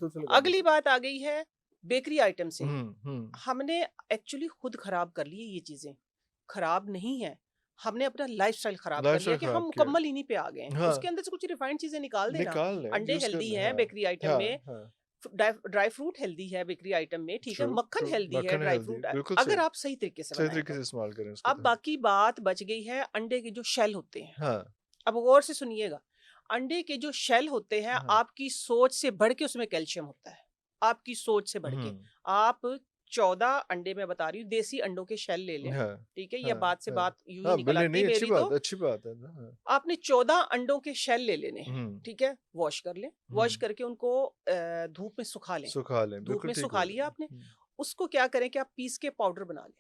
मुसलसल काम अगली होता बात आ गई है बेकरी आइटम से। है। हमने एक्चुअली खुद खराब कर ली है ये चीजें, खराब नहीं है, हमने अपना लाइफस्टाइल खराब कर लिया लाइफ़स्टाइल कि हम खराब किया। मुकम्मल इन्हीं पे आ गए हैं। हाँ, उसके अंदर से कुछ रिफाइंड चीजें निकाल देना। निकाल लें, अंडे यूज़ कर हेल्दी लें। हैं हाँ, बेकरी आइटम हाँ, में, हाँ। ड्राई ड्राई फ्रूट हेल्दी है बेकरी आइटम में, ठीक है, ट्रू, मक्खन ट्रू। हेल्दी है मक्खन ड्राई हेल्दी है, फ्रूट, बिल्कुल अगर सही। आप सही तरीके से सही बनाएं तरीके तो। से इस्तेमाल करें उसको अब तो। बाकी बात बच गई है अंडे के जो शेल होते हैं। हाँ, अब गौर से सुनिएगा, अंडे के जो शेल होते हैं, हाँ। आपकी सोच से बढ़ के उसमें कैल्शियम होता है, आपकी सोच से बढ़ के। हुँ, आप 14 अंडे, मैं बता रही हूँ, देसी अंडों के शेल ले लें, हाँ, ठीक है, या हाँ, बात से हाँ। बात यूं ही हाँ, निकल बिल्कुल आती है नहीं, मेरी तो। अच्छी बात है ना। हाँ। आपने 14 अंडों के शेल ले लेने हैं, हुँ, ठीक है, वॉश कर लें, हुँ। वॉश करके उनको धूप में सुखा लें। सुखा लें, धूप बिल्कुल में ठीक हो सुखा लिया जाएगा। आपने, हुँ। उसको क्या करें कि आप पीस के पाउडर बना लें।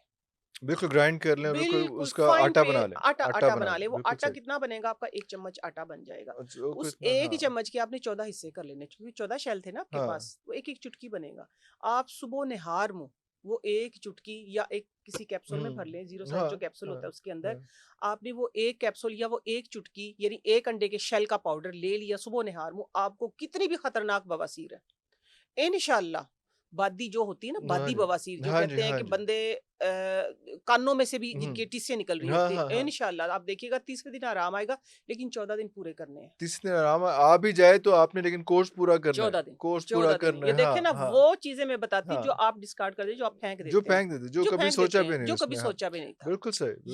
बिल्कुल ग्राइंड कर लें और बिल्कुल बिल्कुल उसका फाइन आटा पे बना लें। आटा आटा आटा बना बना लें, ले। वो बिल्कुल आटा सही। कितना बनेगा आपका? 1 चम्मच आटा बन जाएगा। अच्छा, वो उस कितना 1 हाँ, चम्मच के आपने 14 हिस्से कर लेने, क्योंकि 14 शेल थे ना आपके हाँ, पास, तो 1-1 चुटकी बनेगा। आप सुबह निहार मुँह वो 1 चुटकी या एक किसी कैप्सूल में भर लें, ज़ीरो हुँ। साइज़ हाँ, जो कैप्सूल हाँ, होता है उसके अंदर, हाँ। आपने वो 1 कैप्सूल या वो 1 चुटकी यानी 1 अंडे के शेल का पाउडर ले लिया सुबह निहार मुँह, आपको कितनी भी खतरनाक बवासीर है, इंशाअल्लाह, बादी जो होती है ना, हाँ बादी जी। बवासीर जो हाँ जी, कहते हैं हाँ कि जी। बंदे कानों में से भी हुँ। जिनकी टिस्सें निकल रही हाँ, होती हाँ, है, हाँ। इंशाअल्लाह आप देखिएगा 30वें दिन आराम आएगा, लेकिन 14 दिन पूरे करने हैं। 30 दिन आराम आ भी जाए तो आपने लेकिन कोर्स पूरा करना 14 है। दिन, कोर्स पूरा 14 दिन। करना ये है। देखें हाँ, ना, हाँ, वो चीज़ें मैं बताती हूँ जो हाँ। आप डिस्कार्ड कर देते, जो आप फेंक जो देते हैं। फेंक देते, जो जो कभी फेंक सोचा देते भी हैं, नहीं जो कभी उसमें। हाँ, सोचा भी नहीं था। ये बिल्कुल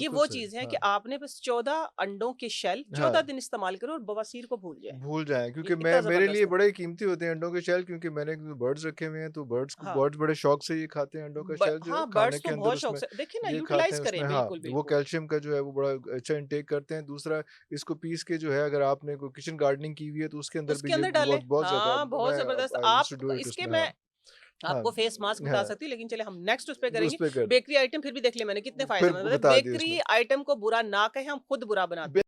वो सही। चीज़ है कि हाँ, आपने बस 14 अंडों के शेल 14 हाँ। दिन इस्तेमाल करो और बवासीर को भूल जाएँ। भूल जाएँ ये क्योंकि मैं कितना मेरे लिए ज़बरदस्त है। बड़े कीमती होते हैं अंडों के शेल क्योंकि मैंने बर्ड्स रखे हुए हैं तो हाँ। बर्ड्स बड़े शौक से ये खाते हैं अंडों का शेल जो है हाँ, खाने बर्ड्स के तो अंदर बहुत शौक उसमें से देखिए ना, ये खाते यूटिलाइज़ हैं करें, उसमें हाँ, बिल्कुल, वो बिल्कुल। कैल्शियम का जो है वो बड़ा अच्छा इंटेक करते हैं। दूसरा इसको पीस के जो है अगर आपने कोई किचन गार्डनिंग की हुई है तो उसके अंदर उसके भी ये अंदर डालें। बहुत ज़्यादा हाँ, बहुत मैं ज़बरदस्त। आई यूज्ड आप टू डू इट इसके उसमें मैं हाँ, हाँ, आपको फेस मास्क बता हाँ, सकती हूँ, लेकिन चले हम नेक्स्ट उस पे उस करेंगे। पे कर बेकरी आइटम फिर भी देख ले मैंने कितने फिर फ़ायदेमंद, मतलब बता दिए बेकरी उसमें। आइटम को बुरा ना कहें, हम खुद बुरा बनाते हैं।